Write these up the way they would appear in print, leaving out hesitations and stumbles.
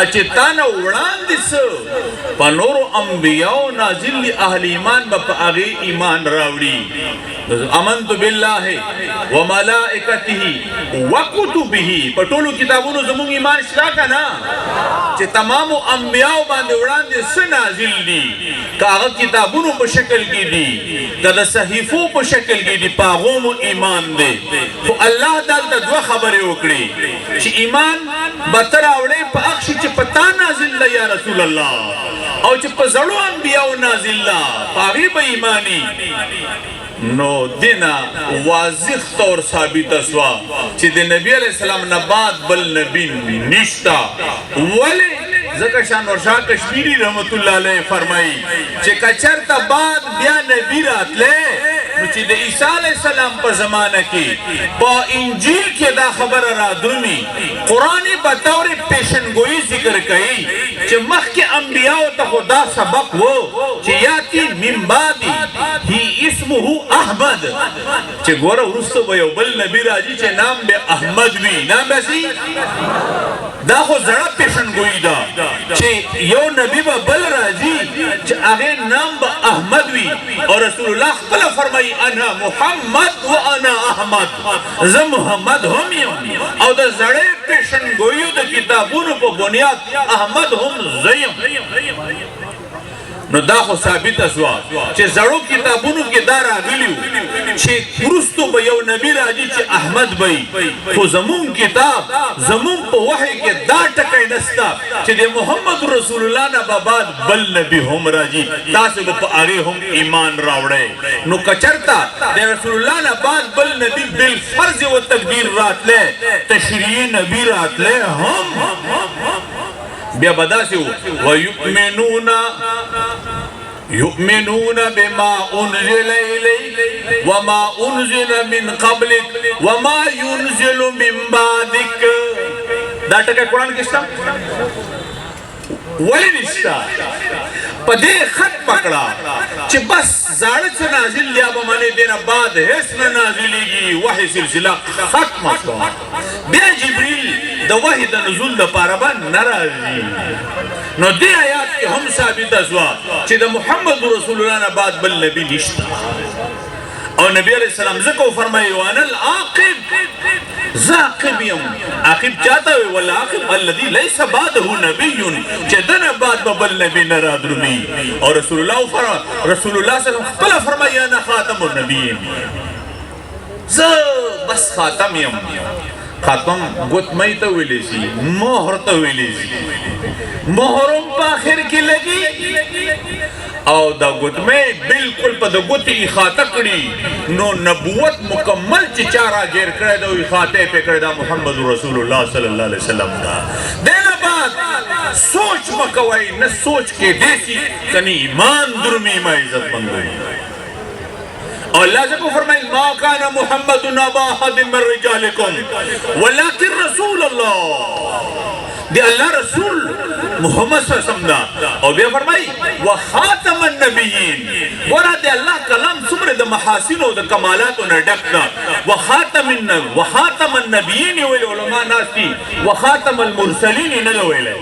اچتانا وړاندې څه په نورو انبیاو نازل دي اهل ایمان به په هغې ایمان راوړي امنت بالله وملائکته وکتبه په ټولو کتابونو زموږ ایمان شته که نه چې تمامو انبیاو باندې وړاندې څه نازل دي که هغه کتابونو په شکل کې دي که د صحیفو په شکل کې دي په هغو مو ایمان دی خو الله دلته دوه خبرې وکړي چې ایمان به ته راوړې په هغه شي چې په تا نازل ده یا رسول الله او چې په زړو انبیاو نازل ده په هغې به ایماني نو دینا واضح طور ثابت اسوا چې د نبی علیہ السلام نه بعد بل نبی نشتا ولی ځکه شاه نورشاه کشمیری رحمت الله علیه فرمایي چې کچرته بعد بیا نبی راتله نو چې د عیسی علیہ السلام په زمانه کې په انجیل کې دا خبره را درومي قرآن په طور پیشنګویی ذکر کوي چې مخکې انبیاو ته خدا سبق وو چې یاتی من بعدی هی اسمه احمد چې ګوره وروسته به یو بل نبی راځي چې نام به احمد وي نام به سي دا خو زړه پیشنګویی ده چې یو نبی به بل راځي چې هغې نام به احمد وي او رسول الله خپله فرمایي انا محمد و انا احمد زه محمد هم یم او د زړې پیشنګویو د کتابونو په بنیاد احمد هم زه یم نو دا خو ثابت اسوا چې زړو کتابونو کې دا راغلیو چې وروستو به یو نبی راځي چې احمد وي خو زمون کتاب زمون په وحی کې دا ټکی نسته چې د محمد رسول الله نه بعد بل نبی هم راځي تاسو به په هغې هم ایمان راوړئ نو کچرته د رسول الله نه بعد بل نبی بالفرض و تقدیر راتله تشریعي نبی راتله هم بیا بداسي ويؤمنون بما انزل اليك وما انزل من قبلك وما ينزل من بعدك دا ټکی قرآن کې شته ولی نشته په دې خط پکړه چې بس زاړه څه نازل یا به منې دې نه بعد هېڅ نه نازلېږي وحي سلسله ختمه شوه بیا جبریل د وحي د نزول دپاره به نه راځي نو دې آیات کې هم ثابته شوه چې د محمد رسول الله نه بعد بل نبی نشته او نبی علیہ السلام ذکر فرمائی وانا العاقب زاقب یم عاقب چاہتا ہوئے والعاقب الذي ليس بعده نبی چه دن بعد ببل نبی نراد رمی اور رسول اللہ صلی اللہ علیہ وسلم خپلا فرمائی انا خاتم النبیین بس خاتم یم خاتم گتمائی تا ویلی سی مہر تا ویلی سی مہرم پا آخر کی لگی او دا گتمه بالکل په د ګوتې احاطه کړي نو نبوت مکمل چې چا راګیر کړی دا احاطه یې پرې کړی دا محمد رسول الله صلی الله علیه وسلم دا دې نه بعد سوچ مه کوئ نه سوچ کېدی شي کنی ایمان درومي ما عزتمند وي اور اللہ سے کو فرمائے ما کان محمد ابا احد من رجالکم ولکن رسول اللہ دی اللہ رسول محمد صلی اللہ علیہ وسلم دا اور بیا فرمائی وخاتم النبیین گورا دی اللہ کلام سمر دا محاسن و دا کمالات و نڈک دا وخاتم النبیین ویلے علماء ناس کی وخاتم المرسلین نلویلے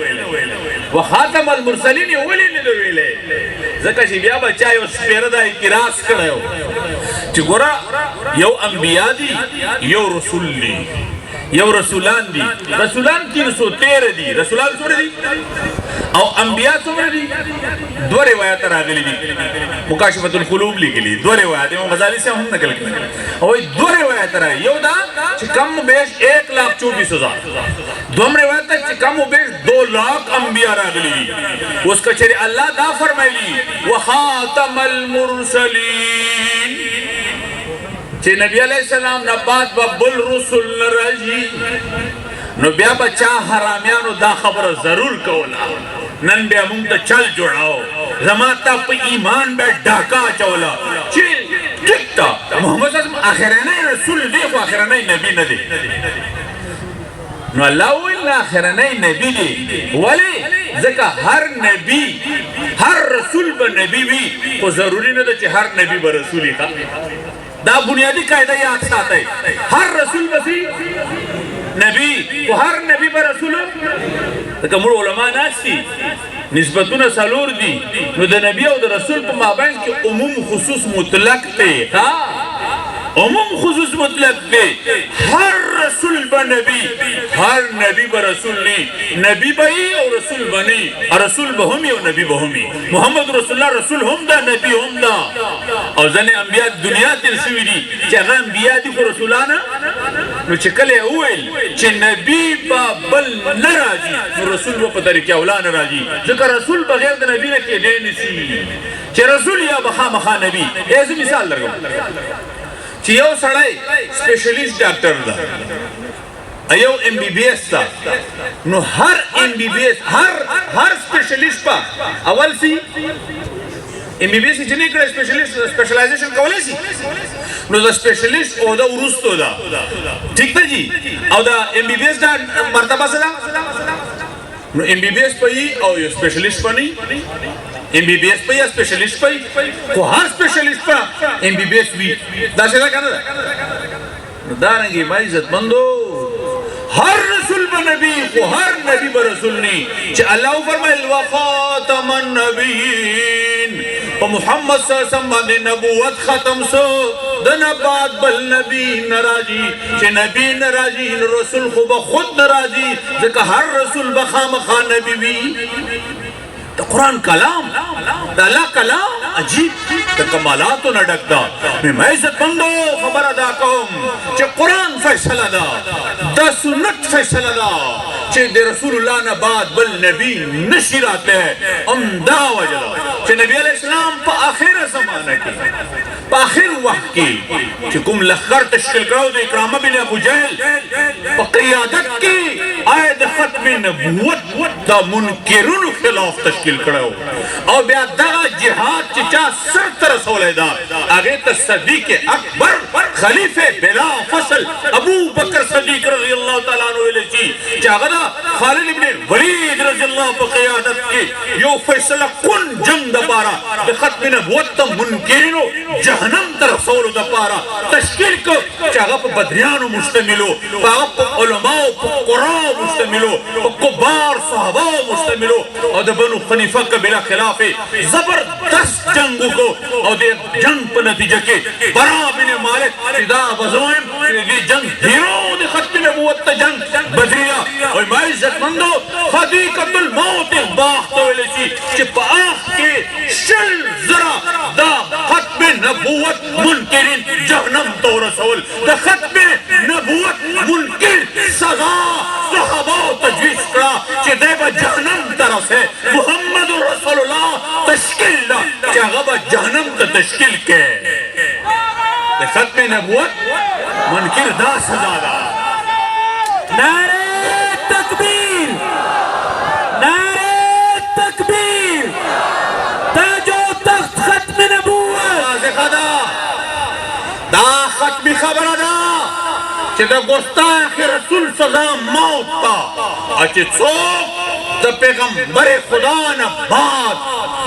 وخاتم المرسلین ویلے نلویلے ذکر چی بیا بچا یو سپیر دا اعتراض کرے ہو چی گورا یو انبیاء دی یو رسول دی یو رسولان دی رسولان 313 دی رسولان سمر دی او انبیاء سمر دی دو روایات راغلی دی مکاشفت القلوب لکلی دو روایات امام غزالی سے ہم نکل کلی او دو روایات راغلی یو دا چی کم بیش 1,24,000 دوم روایت تا چی کم بیش 2,00,000 انبیاء راغلی دی اس کا چری اللہ دا فرمائلی وخاتم المرسلین چه نبی علیہ السلام نبات با بل رسول نراجی نو بیا بچا حرامیانو دا خبر ضرور کولا نن بیا مونگتا چل جوڑاو زماتا پا ایمان بیا ڈاکا چولا چی ٹکتا محمد صلی اللہ علیہ وسلم آخرانای رسول دے خو آخرانای نبی ندے نو اللہ ویلنا آخرانای نبی دے ولی ذکا ہر نبی ہر رسول با نبی بھی خو ضروری ندے چی ہر نبی با رسولی کا دا بنیادی قاعدہ یاد ساتا ہے ہر رسول بسی نبی خو هر نبی به رسول ځکه موږ علما ناست دي نسبتونه څلور دي نو د نبی او د رسول په مابین کې عموم خصوص مطلق دی عموم خصوص مطلق دی هر رسول به نبی هر نبی به رسول نی نبی به او رسول بنی رسول به هم او نبی به هم محمد رسول الله رسول هم دا نبی هم دا او ځنې انبیا دنیا تیر شوي دي چې هغه انبیا دي خو رسولانه نو چې کله یې وویل چې نبی به بل نه راځي نو رسول به په طریقې اولا نه راځي ځکه رسول بغیر د نبي نه کېدی نشي چې رسول یا به خامخا نبي زه مثال درکوم چې یو سړی سپیشلیست ډاکټر ده یو ام بی بی ایس ده نو هر ام بی بی ایس هر سپیشلیست په اول سي ام بی بی ایس چې نه کړی سپیشلایزیشن کولی شي نو د سپیشلیست او د وروستو ده ٹھیک ده جی او د ام بی بی ایس دا مرتبه څه ده نو ام بی بی ایس پي او یو سپیشلیست پني ام بی بی ایس پي یا سپیشلیست پي خو هر سپیشلیست په ام بی بی ایس وي دا څه ده کنه دا رنګي ما عزت مندو هر رسول به نبی خو هر نبی به رسول نی چې الله فرمایل وخاتم النبیین او محمد صلی الله علیه وسلم باندې نبوت ختم سو د نبات بل نبی ناراضی چې نبی ناراضی رسول خو به خود ناراضی ځکه هر رسول به خامخا نبی وی د قرآن کلام د الله کلام عجیب د کمالاتو نه ډک ده مې عزت مندو خبر ادا کوم چې قرآن فیصله ده د سنت فیصله ده چې د رسول الله نه بعد بل نبی نشي راتلی همدا وجه ده چې نبی علیه السلام په آخره زمانه کې په آخر وخت کې چې کوم لښکر تشکیل کړی د اکرامه بن ابو جهل په قیادت کې آیا د ختم نبوت د منکرونو خلاف تشکیل کړو او بیا دغه جهاد چې چا سر ته رسولی ده هغې ته صدیق اکبر خلیفه بلا فصل ابو بکر صدیق رضی الله تعالی عنہ ویلی شي چې هغه د خالد ابن ولید رضی الله په قیادت کې یو فیصله کن جنگ دپاره د ختم نبوت د منکرینو جهنم ته رسولو دپاره تشکیل کو چې هغه په بدریانو مشتملو هغه په علماو په قراو مشتملو په کبار صحاباو مشتملو او د بنو حنیفه قبیله خلاف زبردست جنگ وکړو او د جنگ په نتیجه کې برا بن مالک چې دا وزویم د جنگ هیرو د ختم نبوت ته جنگ بدریه او ما عزت مندو حقیقت الموت باغ ته ویل شي چې په آخ کې شل زره دا ختم نبوت منکرین جهنم ته ورسول د ختم نبوت منکر سزا صحاباو تجویز کړه چې دی به جهنم ته رسې محمد رسول الله تشکیل ده چې هغه به جهنم ته تشکیل کې د ختم نبوت منکر دا سزا ده نعرہ تکبیر نعرہ تکبیر تاج و تخت ختم نبوت دا ختمی خبره ده چې د ګستاخ رسول سزا موت ته او چې څوک د پیغمبر خدا نه بعد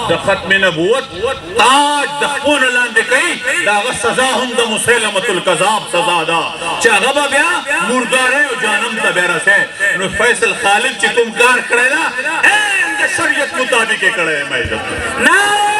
د ختم نبوت تاج د خپلو لاندې کوي د هغه سزا هم د مسیلمة الکذاب سزا ده چې هغه به بیا مردارۍ او جهنم ته بیا رسې نو فیصل خالد چې کوم کار کړی ده د شریعت مطابق یې کړی دی.